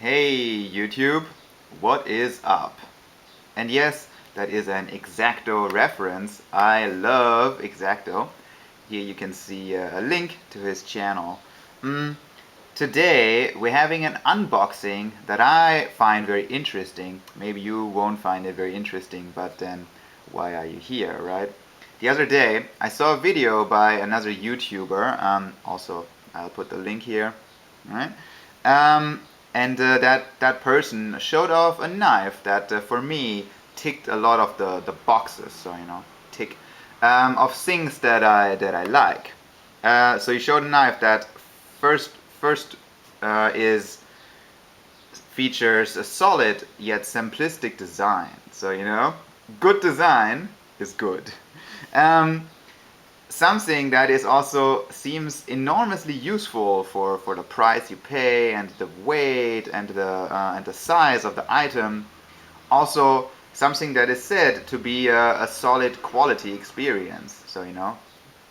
Hey YouTube, what is up? And yes, that is an X-Acto reference. I love X-Acto. Here you can see a link to his channel. Today we're having an unboxing that I find very interesting. Maybe you won't find it very interesting, but then why are you here, right? The other day I saw a video by another YouTuber. Also, I'll put the link here, right? And that person showed off a knife that for me ticked a lot of the boxes. So tick of things that I like. So he showed a knife that first is features a solid yet simplistic design. So good design is good. Um, Something that is also seems enormously useful for the price you pay and the weight and the size of the item. Also something that is said to be a solid quality experience. So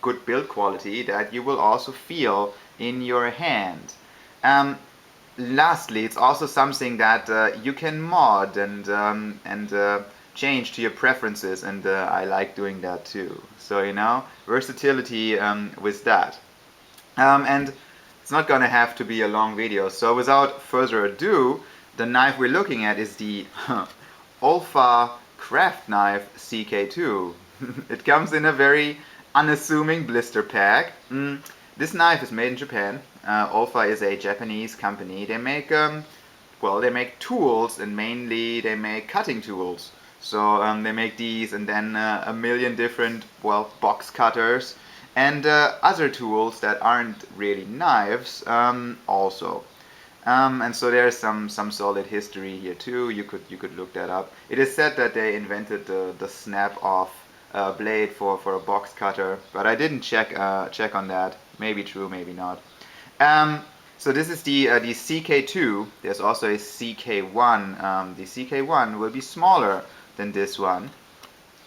good build quality that you will also feel in your hand. Um, Lastly, it's also something that you can mod and change to your preferences, and I like doing that too. So versatility with that. And it's not gonna have to be a long video. So without further ado, the knife we're looking at is the Olfa craft knife CK-2. It comes in a very unassuming blister pack. This knife is made in Japan. Olfa is a Japanese company. They make they make tools, and mainly they make cutting tools. So they make these, and then a million different box cutters and other tools that aren't really knives also. And so there's some solid history here too. You could look that up. It is said that they invented the snap off blade for a box cutter, but I didn't check on that. Maybe true, maybe not. So this is the CK-2. There's also a CK-1. The CK-1 will be smaller than this one.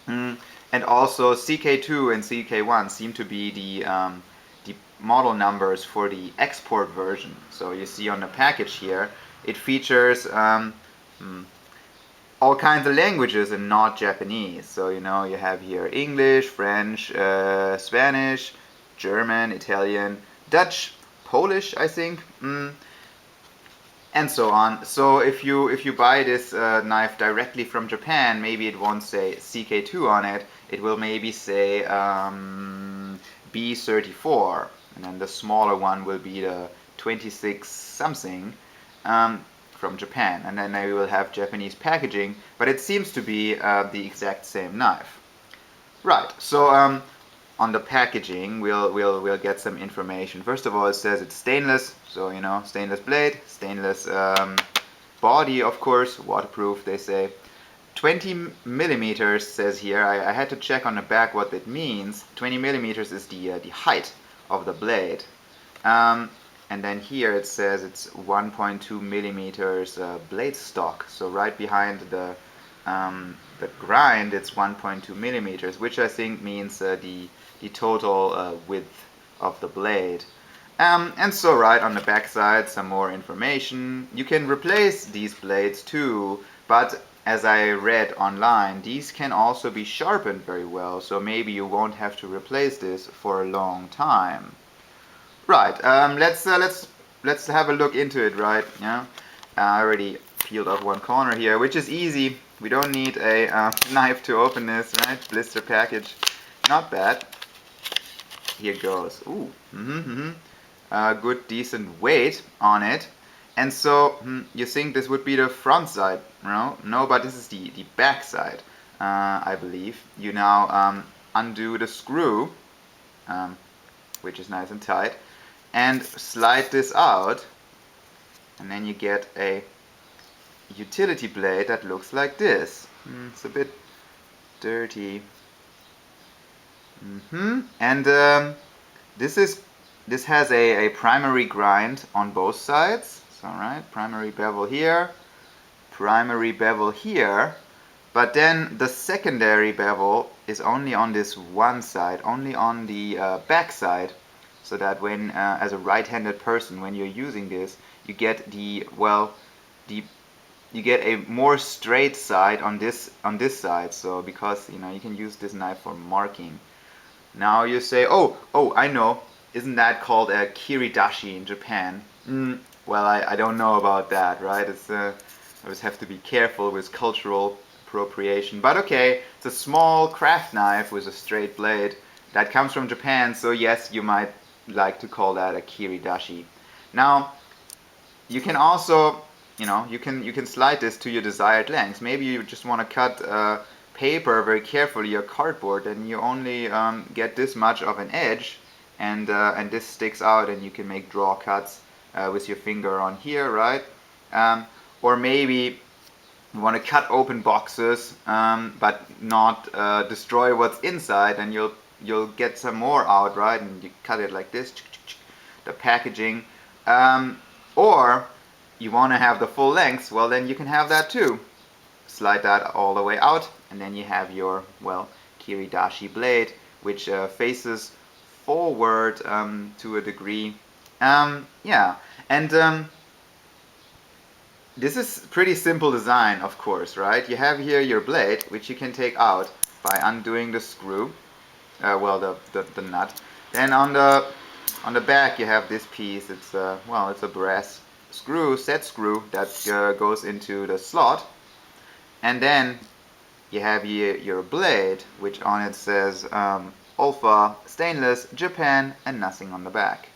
And also CK2 and CK1 seem to be the model numbers for the export version. So you see on the package here, it features all kinds of languages and not Japanese. So you have here English, French, Spanish, German, Italian, Dutch, Polish, I think. And so on. So if you buy this knife directly from Japan, maybe it won't say CK2 on it. It will maybe say B34, and then the smaller one will be the 26 something from Japan, and then they will have Japanese packaging. But it seems to be the exact same knife. Right. So on the packaging, we'll get some information. First of all, it says it's stainless, so stainless blade, stainless body, of course, waterproof, they say. 20 millimeters says here. I had to check on the back what that means. 20 millimeters is the height of the blade. And then here it says it's 1.2 millimeters blade stock. So right behind the grind, it's 1.2 millimeters, which I think means the total width of the blade. And so right on the back side, some more information. You can replace these blades too, but as I read online, these can also be sharpened very well, so maybe you won't have to replace this for a long time. Right, let's have a look into it, right? Yeah, I already peeled off one corner here, which is easy. We don't need a knife to open this, right? Blister package, not bad. Here goes. Ooh, good decent weight on it. And so you think this would be the front side? No, but this is the back side, I believe. You now undo the screw, which is nice and tight, and slide this out, and then you get a utility blade that looks like this. It's a bit dirty. And this has a primary grind on both sides. So right, primary bevel here, primary bevel here, but then the secondary bevel is only on this one side, only on the back side, so that when as a right-handed person, when you're using this, you get the the you get a more straight side on this side. So because you can use this knife for marking. Now you say, oh, I know. Isn't that called a kiridashi in Japan? Well, I don't know about that, right? I always have to be careful with cultural appropriation. But okay, it's a small craft knife with a straight blade that comes from Japan. So yes, you might like to call that a kiridashi. Now, you can also, you can slide this to your desired length. Maybe you just want to cut paper very carefully or cardboard, and you only get this much of an edge, and this sticks out, and you can make draw cuts with your finger on here, right? Um, or maybe you want to cut open boxes, but not destroy what's inside, and you'll get some more out, right? And you cut it like this, the packaging. Or you want to have the full length, well, then you can have that too. Slide that all the way out, and then you have your, well, kiridashi blade, which faces forward to a degree. Yeah, and this is pretty simple design, of course, right? You have here your blade, which you can take out by undoing the screw, well, the nut. Then on the back you have this piece. It's it's a brass screw, set screw that goes into the slot, and then you have your blade, which on it says Olfa stainless Japan and nothing on the back.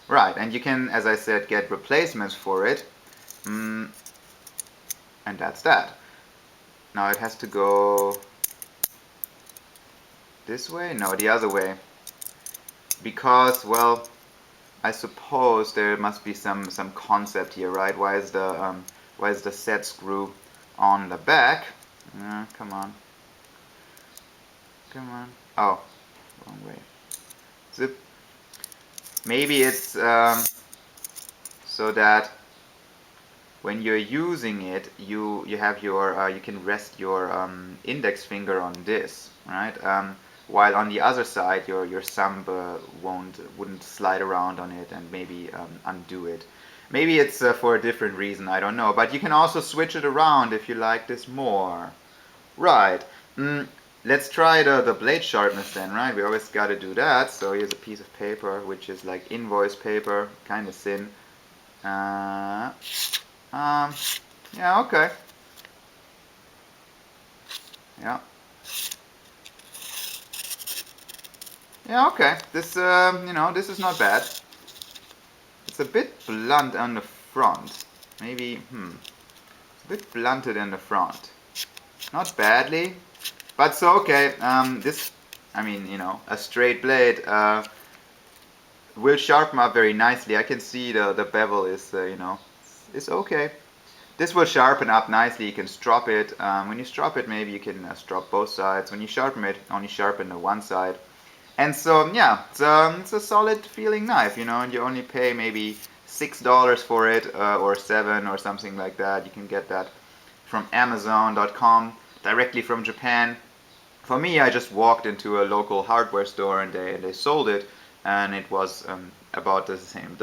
Right, and you can, as I said, get replacements for it. And that's that. Now it has to go this way? No, the other way. Because, well, I suppose there must be some concept here, right? Why is the set screw on the back? Come on. Come on. Oh, wrong way. Zip. Maybe it's so that when you're using it, you have your you can rest your index finger on this, right? While on the other side, your thumb wouldn't slide around on it and maybe undo it. Maybe it's for a different reason, I don't know. But you can also switch it around if you like this more. Right. Let's try the blade sharpness then, right? We always got to do that. So here's a piece of paper, which is like invoice paper, kind of thin. Yeah, okay. Yeah. Yeah, okay. This, this is not bad. It's a bit blunt on the front. Maybe, it's a bit blunted in the front. Not badly, but so okay. A straight blade will sharpen up very nicely. I can see the bevel is, is okay. This will sharpen up nicely. You can strop it. When you strop it, maybe you can strop both sides. When you sharpen it, only sharpen the one side. And so, yeah, it's a solid feeling knife, and you only pay maybe $6 for it, or $7 or something like that. You can get that from Amazon.com, directly from Japan. For me, I just walked into a local hardware store and they sold it, and it was about the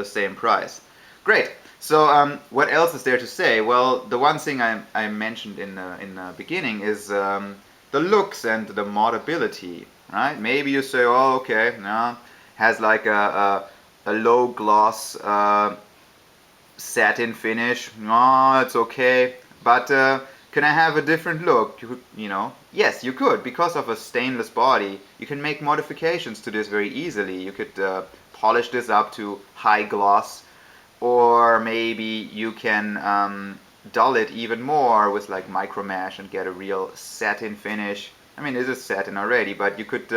same price. Great. So what else is there to say? Well, the one thing I mentioned in the beginning is the looks and the modability, right? Maybe you say, oh, okay, no, has like a low gloss satin finish. No, it's okay, but can I have a different look? Yes, you could. Because of a stainless body, you can make modifications to this very easily. You could polish this up to high gloss, or maybe you can dull it even more with like micro mesh and get a real satin finish. I mean, it is satin already, but you could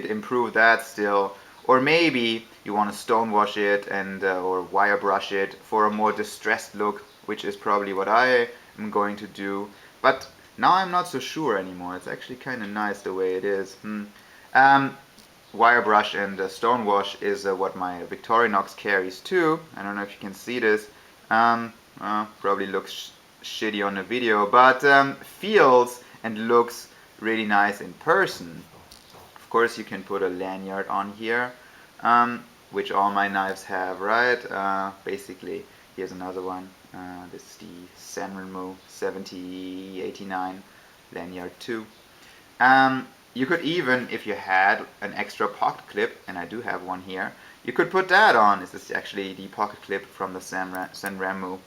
improve that still. Or maybe you want to stonewash it and or wire brush it for a more distressed look, which is probably what I am going to do. But now I'm not so sure anymore. It's actually kind of nice the way it is. Wire brush and stonewash is what my Victorinox carries too. I don't know if you can see this. Probably looks shitty on the video, but feels and looks really nice in person. Of course, you can put a lanyard on here, which all my knives have, right? Basically, here's another one. This is the Sanrenmu 7089 lanyard 2. You could even, if you had an extra pocket clip, and I do have one here, you could put that on. This is actually the pocket clip from the Sanrenmu.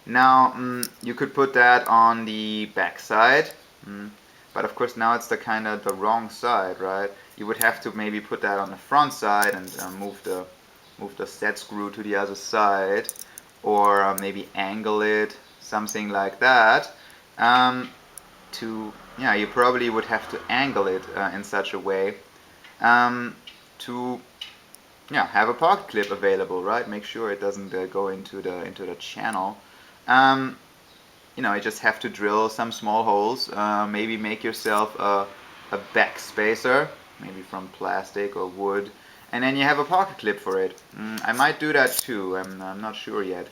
Now, you could put that on the back side, but of course now it's the kind of the wrong side, right? You would have to maybe put that on the front side and move the set screw to the other side, or maybe angle it, something like that. Yeah, you probably would have to angle it in such a way to have a pocket clip available, right? Make sure it doesn't go into the channel. You just have to drill some small holes. Maybe make yourself a back spacer, maybe from plastic or wood, and then you have a pocket clip for it. I might do that too. I'm not sure yet.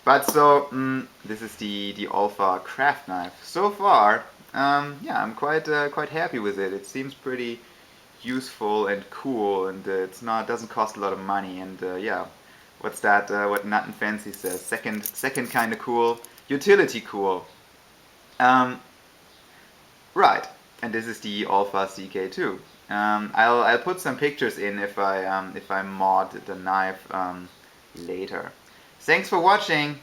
But so this is the Olfa craft knife. So far, yeah, I'm quite happy with it. It seems pretty useful and cool, and doesn't cost a lot of money. And yeah, what's that? What Nut and Fancy says? Second kind of cool, utility cool. Right, and this is the Olfa CK-2. I'll put some pictures in if I mod the knife later. Thanks for watching.